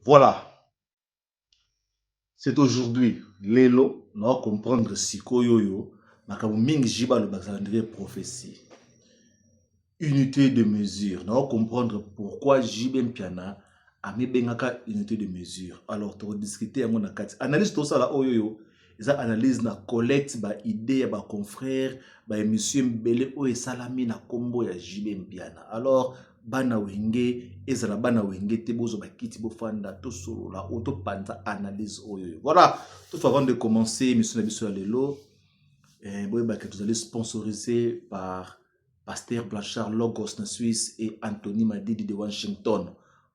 Voilà, c'est aujourd'hui. Lelo, on va comprendre si Koyoyo, Makabouming Jiba le Baxandré prophétie. Unité de mesure. On va comprendre pourquoi Jibem Piana a mis Bengaka unité de mesure. Alors, tu vas discuter à mon akati. Analyse tout ça là, Oyoyo. Ils analyse na collecte, ba idée, ba confrère, ba émission Mbele, o et salami na combo ya Jibem Piana. Alors, bana wenge ezala bana wenge te bozo bakiti bofanda to solo la auto panza analyse oyo. Voilà, tout avant de commencer mission na biso ya lelo boye ba que vous allez sponsoriser par Pasteur Blanchard Logos na Suisse et Anthony Madidi de Washington.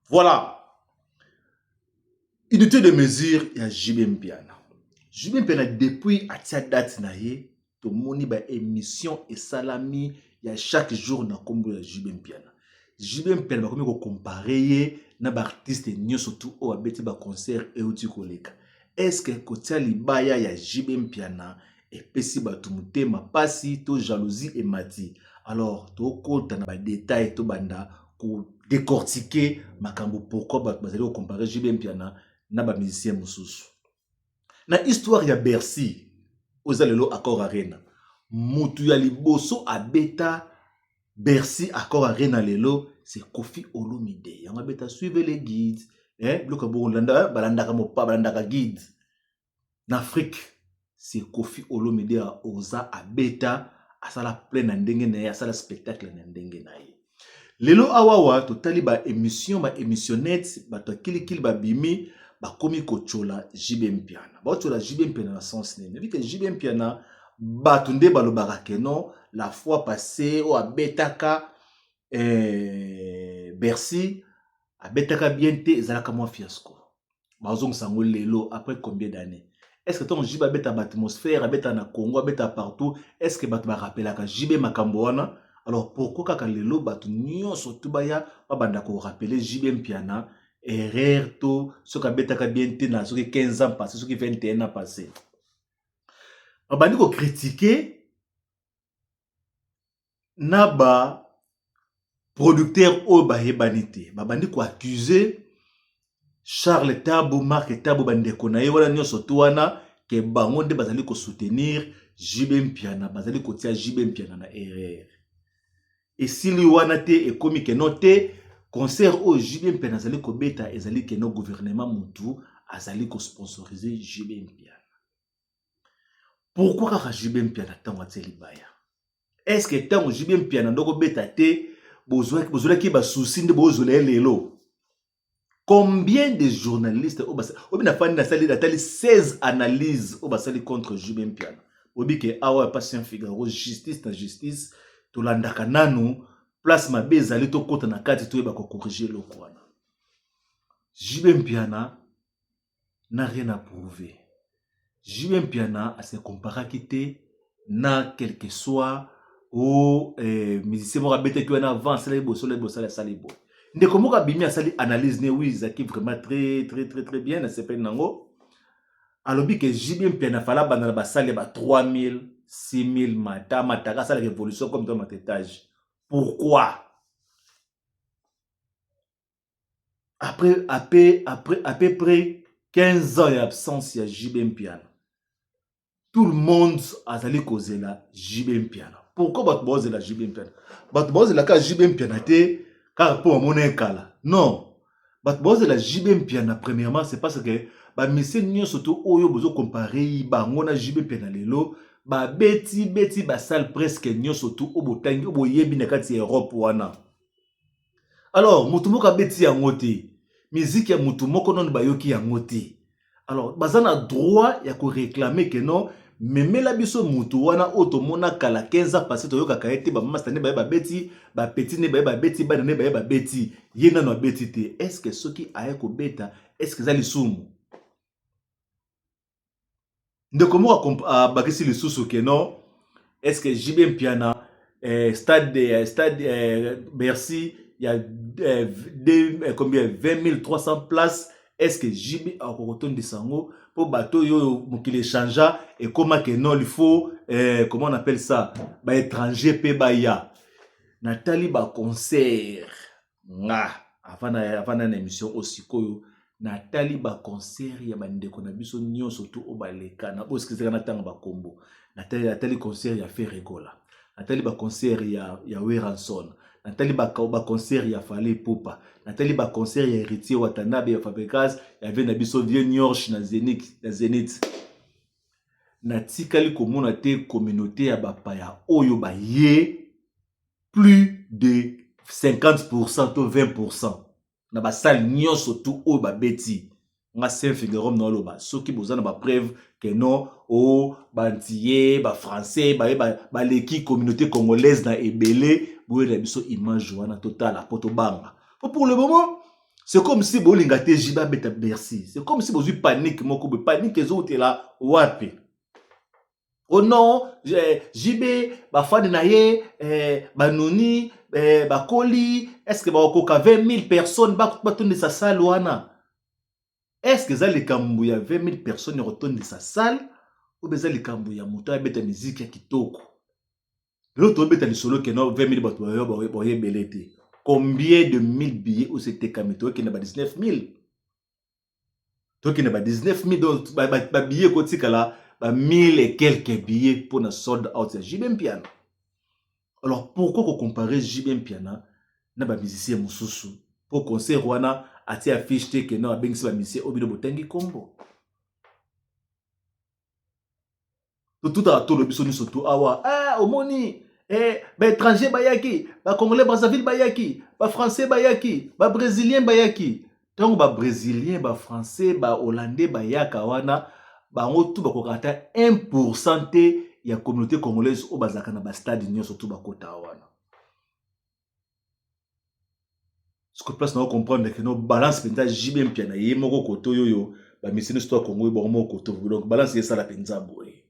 Voilà. Unité de mesure ya JBM Piana. JBM Piana depuis atia date na ye to moni ba émission et salami ya chaque jour na kombo ya JBM Piana. JBM Piana bakomi ko comparer na ba artiste nyo surtout o abeti ba concert e uti koleka. Est-ce que kotia libaya ya JBM Piana et pesi batu mutema pasi to jalousie et mati. Alors to kota na ba détail to banda ko décortiquer makambo pourquoi bazali ko comparer JBM Piana na ba musicien mususu. Na histoire ya Bercy ozalelo accord arena. Mutu ya liboso abeta Bercy accord arena lelo c'est Kofi Olomide. Yanga beta suivez les guides, bloka bolanda balandaka mopa balandaka guide. En Afrique, c'est Kofi Olomide a oza abeta asala plein na ndenge na ye asala spectacle na ndenge na ye. Lelo awawa totali ba émission ba émissionnette ba to kili ba bimi ba komi kochola JBM Piana. Ba chola JBM Piana na sens nene. Vu que JBM Piana batunde balobaka keno la fois passée o abetaka Bercy abetaka bien te ezalaka mwa fiasco. Bazong sango lelo après combien d'années? Est-ce que ton JB abeta atmosphère abeta na Congo abeta partout? Est-ce que batu ba rappelaka JB makambo wana? Alors pourquoi kaka lelo batu nyonso tubaya ba banda ko rappeler JBM Piana erreur to soka betaka bien te na soki 15 ans passé soki 21 ans passé. Babandi ko critiquer na ba producteur o ba yebanité. Babandi ko accuser Charles Tabo, Marc Tabo bandeko na ye wala nyonso to wana ke bango nde bazali ko soutenir JBM Piana, bazali ko tia JBM Piana na erreur. Et sili wana te e komi ke note concert o JBM Piana azali ko beta ezali ke no gouvernement mutu azali ko sponsoriser JBM Piana. Pourquoi kaka JBM Piana tango ateli baya? Est-ce que tango JBM Piana ndoko beta te bozwa ki ba souci nde bozole lelo? Combien de journalistes obina fani na sali datali 16 analyses obasali contre JBM Piana. Obi ke awa patient Figaro justice na justice to landaka nanu place mabe ezali to kota na kati to yeba ko corriger le kwana. JBM Piana n'a rien à prouver. JBM Piana a se comparer kité na quel que soit au musicien mo rabete ki wana avant sala libo sala libo. Ndeko moka bimi asali analyse ne oui zaki vraiment très bien na CPN nango. Alobi que JBM Piana fala bana ba sali ba 3000 6000 mataka sala révolution comme dans notre étage. Pourquoi? Après à peu près 15 ans d'absence ya JBM Piana. Tout le monde a sali causé la JBM Piana. Pourquoi bat boze la JBM Piana? Bat boze la ka JBM Piana te car pour mon kala. Non. Bat boze la JBM Piana premièrement c'est parce que ba missé nyo surtout oyo bozo comparer bango na JBM Piana lelo ba beti ba salle presque nyo surtout obo tangi obo yebi na kati Europe wana. Alors mutu moko beti yango te. Musique ya mutu moko non ba yoki yango te. Alors bazana droit ya ko réclamer que non mais la biso mutu wana auto mona kala 15 ans passé to yoka kaete ba mama stane ba beti ba petit ne ba beti ba ne ba beti yena no beti te. Est-ce que ceux qui aye ko beta est-ce que ça li sumu de comment bakisi li susu que non? Est-ce que JBM Piana stade Bercy il y a combien 20 300 places? Est-ce que JB a retourné de sango pour bateau yo mokile changea et comment que non il faut comment on appelle ça ba étranger pe baya Nathalie ba concert nga avant na émission aussi koyo natali ba concert ya bandeko na biso nyonso to obaleka na bosikizaka na tanga ba kombo natali concert ya Ferregola natali ba concert ya Weranson natali ba concert ya Fally Ipupa natali ba concert ya Héritier Watanabe ya Fabregas ya ve na biso Vieux Niorche na Zenith natikali komona te communauté ya bapaya oyo ba ye plus de 50% to 20% na ba salle nyonso tout oyo ba beti nga Saint Figaro na loba soki bozana ba preuve que non o bantier ba français ba leki communauté congolaise na ebele boye na biso image wana totala poto banga pour le moment c'est comme si bolinga te jiba beta Bercy c'est comme si bozui panique moko be panique ezotela wapi. Oh non, JB, bafane na ye, banoni, bakoli, est-ce que bakoka 20 000 personnes batonne de sa salle wana? Est-ce que ça les kambu ya 20 000 personnes retournent de sa salle ou bien ça les kambu ya moto ya beta musique ya kitoko? L'autre beta li solo que non 20 000 bato boye belete. Combien de 1000 billets ou c'était kamito qui n'a pas 19 000? Toi qui n'a pas 19 000 donc ba billets kotika là 1000 et quelques billets pour na sold out ya JB Piana. Alors pourquoi comparer JB Piana na ba musicien mususu pour concert wana ati affiche te que non abengisi ba musicien obino botangi kombo. Tout à tout le biso ni surtout awa omoni ba étranger bayaki ba congolais Brazzaville bayaki ba français bayaki ba brésilien bayaki donc ba brésilien ba français ba hollandais bayaka wana bango tout bakokata 1% te ya communauté congolaise au bazaka na ba stade nyonso tout bakota wana. Ce que place na comprendre que no balance penza JB Piana ye moko koto yoyo ba misine histoire Congo ba moko koto donc balance ye sala penza boye.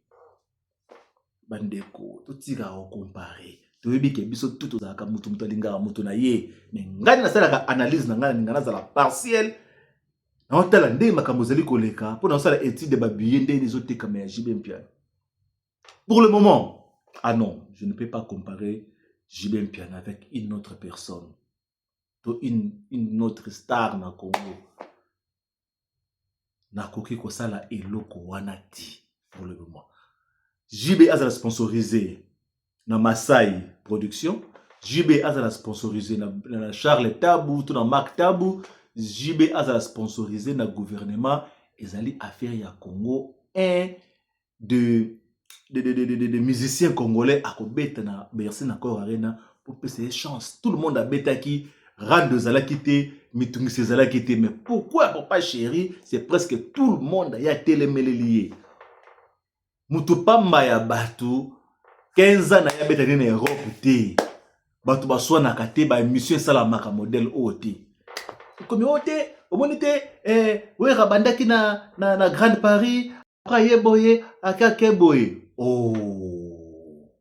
Bandeko totika o comparer toyebi ke biso tout ozaka mutu mutalinga mutu na ye mais ngani na sala analyse na ngani ngana zala partiel. On t'a l'andé makambo zali koleka pour ça la étude de babillet des autres comme JB Piana. Pour le moment, ah non, je ne peux pas comparer JB Piana avec une autre personne, une autre star na Congo. Na koki ko sala eloko wanati pour le moment. JB a sponsorisé na Masai Production, JB a sponsorisé na Charles Tabou, tout na Marc Tabou. JB a sponsorisé na gouvernement ezali affaire ya Congo un de musiciens congolais à kobeta na Bercy na Cor Arena pour passer chance. Tout le monde a beta qui rande zala quitté, mitungisi zala quitté, mais pourquoi papa chéri, c'est presque tout le monde ya télémélé lié. Mutupamba ya batu 15 ans na ya beta na Europe té. Batu baswa na kate ba émission salamaka modèle OT. Comme ote omonite we rabandaki na Grande Paris après boye akake boye. Oh,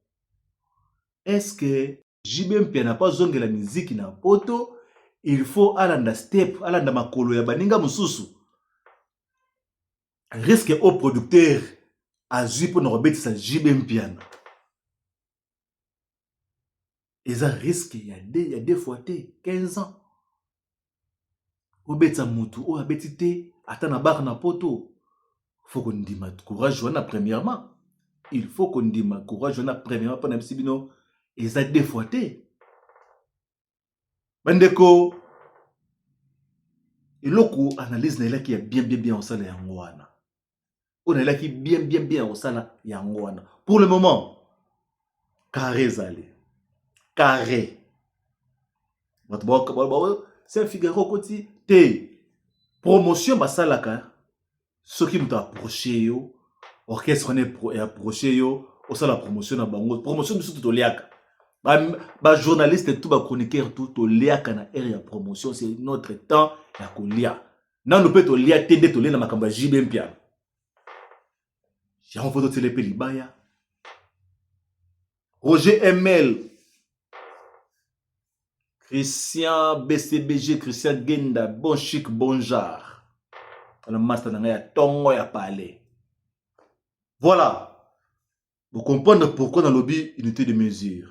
est-ce que JB Piana n'a pas zonge la musique na poto? Il faut alanda step alanda makolo ya baninga mususu risque au producteur azui pour nous rebetisa JB Piana. Et ça risque il y a deux fois 15 ans. Obetsa mutu o abeti te ata na bar na poto. Faut qu'on dise courage wana premièrement. Il faut qu'on dise courage wana premièrement pour na bisibino et ça deux fois te. Bandeko eloko analyse na elaki ya bien au sala yango wana. On elaki bien au sala yango wana. Pour le moment carré zali. Carré. C'est un Figaro koti te promotion basalaka soki muta approcher yo orchestre ne approcher yo au sala promotion na bango promotion biso to liaka ba journaliste tout ba chroniqueur tout to liaka na area promotion c'est notre temps ya kolia na no peut to lia tende to lia na makamba JB Piana ya on photo télé pe libaya Roger ML Christian BCBG, Christian Genda, bon chic, bon genre. Le master n'a tongo ya parler. Voilà. Vous comprenez pourquoi dans le lobby unité de mesure.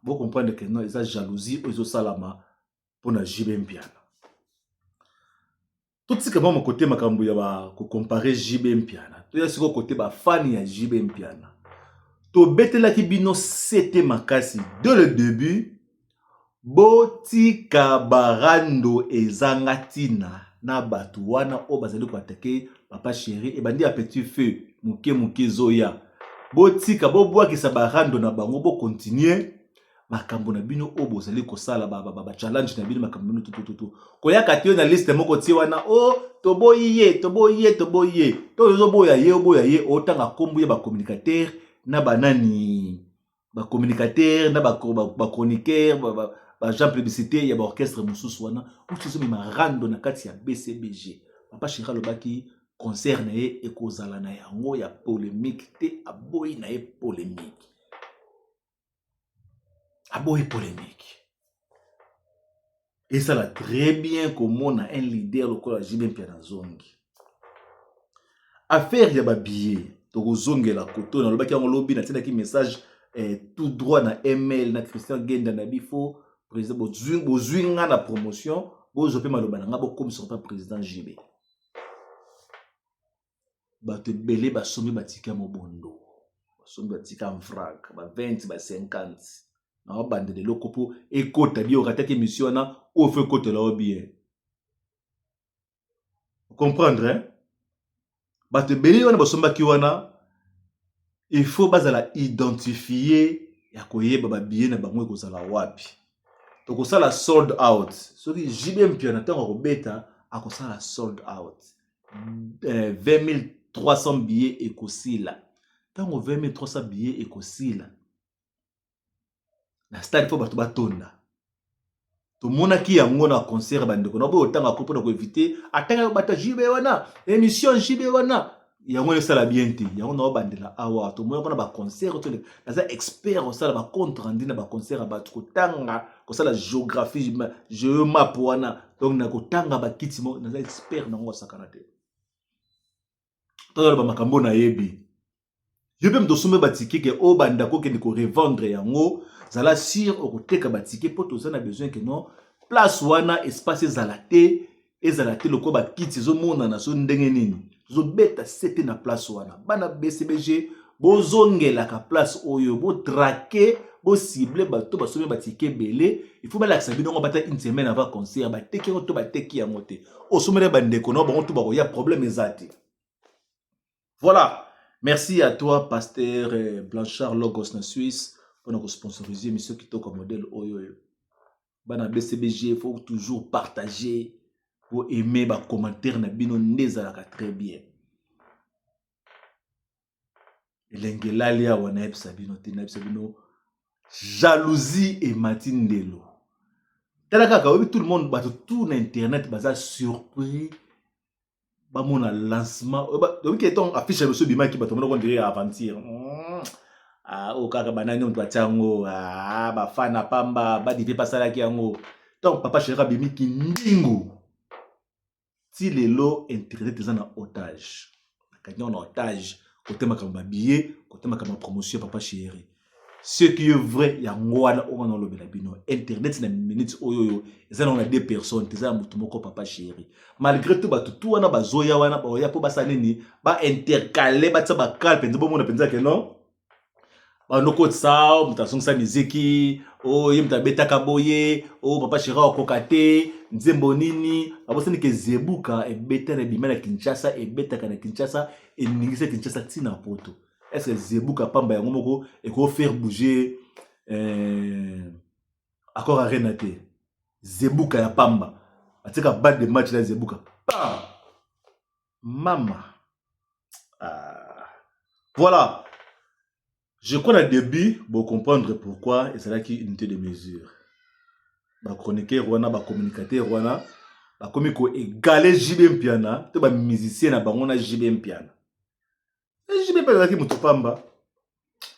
Vous comprenez que non, ils ont jalousie, ils ont salama pour la JB Piana. Tout ce que mon côté makambu ya ba ko comparer JB Mpiana. To ya siko côté ba fan ya JB Mpiana. To betela ki bino sete makasi dès le début. Boti kabarando ezangatina na batu wana o bazali ko attaquer papa chéri e bandi a petit feu muke zoya. Boti ka bo bwa ki sabarando na bango bo continuer makambo na bino o bozali ko sala ba challenge na bino makambo bino tutututu. Ko ya katio na liste moko ti wana o to boye to zo boya ye o tanga kombu ya ba communicateur na banani ba communicateur na ba chroniqueur ba gens publicité ya ba orchestre mususu wana utuzo mi rando na kati ya BCBG papa Chira lobaki concert na ye ekozala na yango ya polémique te aboyi na ye polémique et ça l'a très bien comme on a un leader lokola JB Mpiana zongi affaire ya ba billet to zongi la koto na lobaki yango lobi na tindaki message tout droit na email na Christian Genda na bifo président bozwinga na promotion bozope maloba nga bokomi sur pas président JB bato belé basomi batika mobondo basomi batika mfrag ba 20 ba 50 na bande de lokopo ekota bi okataki émission na o fait côté là bien vous comprendre hein bato belé wana basomba ki wana il faut bazala identifier ya koyeba ba billet na bango ekozala wapi donc ça la sold out soki JB Mpiana tango kobeta akosala sold out 20 300 billets ekosila tango 300 billets ekosila na stade fo bato batonda tomonaki yango na concert bandeko na boyo tanga ko pona ko éviter atanga bata JB wana émission JB wana yango esala bien te yango na bandela awa tomonaka na ba concert to na expert osala ba compte rendu na ba concert ba tanga ko sala géographie map wana donc na ko tanga ba kitimo na expert nango sakana te to ba makambo na yebi yebe mdosome ba ticket ke o bandako ke ko revendre yango zala sir okoteka ba ticket poto za na besoin que non place wana espace ezalate loko ba kiti zo mona na so ndenge nini zo beta sete na place wana bana BCBG bozongela ka place oyo bo traquer bo cibler bato basome ba ticket belé il faut balakisa bino ngo bata une semaine avant concert ba teki to ba teki ya moté o somele bandeko no bango to ba ya problème ezati. Voilà, merci à toi pasteur Blanchard Logos na Suisse pour nous sponsoriser monsieur Kitoko modèle oyo. Bana BCBG, il faut toujours partager, pour aimer les commentaires na bino nezalaka très bien. Elengelalia wana epsa bino tina epsa bino jalousie et matindelo. Talaka ka tout le monde ba tout na internet baza surpris ba mona lancement donc eton affiche monsieur bimaki ba to mona ko dire aventure. O kaka banani on twango ba fana pamba ba dive pasalaki yango donc papa Chira bimiki ndingo ti lelo internet ezana otage kanyo na otage côté makamba billet côté makamba promotion papa Chéri ce qui est vrai yango wana on a lobela bino internet na minute oyo ezana on a deux personnes teza mutu moko papa Chéri malgré tout ba tout wana bazoya wana ba ya po basaneni ba intercaler ba tsa ba calpe nzo mona penza ke non banoko tsao mutasongisa miziki o ye mutabeta kaboye o papa Chira okokate nzembo nini abosani ke zebuka e beta na bimana Kinshasa e beta kana Kinshasa e ningisa Kinshasa tina poto est-ce que zebuka pamba yango moko e ko faire bouger accord arena te zebuka ya pamba atika bad de match la zebuka mama voilà. Je crois au début, pour comprendre pourquoi, et c'est là qu'il y a une unité de mesure. Les chroniqueurs, les communicateurs, les comiques égalés JB Mpiana, les musiciens, les JB Mpiana. JB Mpiana qui est pamba.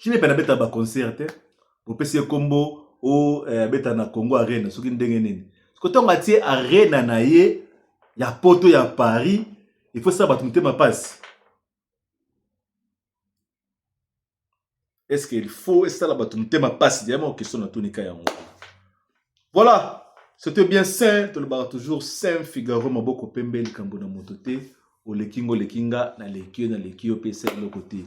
JB Mpiana beta ba concert, pour PC combo ou beta na Congo Arena, ce qui est ndenge. Quand on a tie Arena na ye, ya poto ya Paris, il faut ça battre ma passe. Est-ce qu'il faut ça la batumte ma passe diamant question na tonika yango. Voilà, C'était bien sain, tu le barres toujours sain Figaro maboko pembe likambo na mototé, au lekingo lekinga na lekio PC de l'autre côté.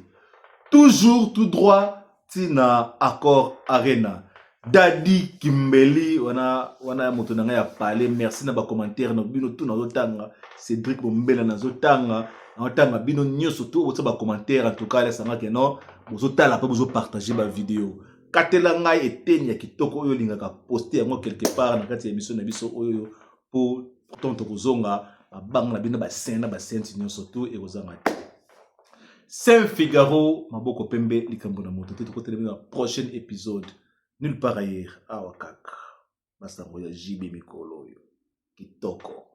Toujours tout droit tina accord arena. Daddy Kimbeli wana moto nanga ya parler merci na ba commentaire na bino tout na zotanga Cédric Bombela na zotanga na zotanga bino nyoso tout ba commentaire en tout cas laisse nga que non bozotala pa bozo partager ba vidéo. Katela ngai eteni ya kitoko oyo lingaka poster yango quelque part na kati ya émission na biso oyo pour tonto kozonga bang na bino ba senti nyonso tout et kozanga. Saint Figaro maboko pembe likambo na moto te tokotelema na prochain épisode nulle part ailleurs awa kaka masango ya JB mikolo oyo kitoko.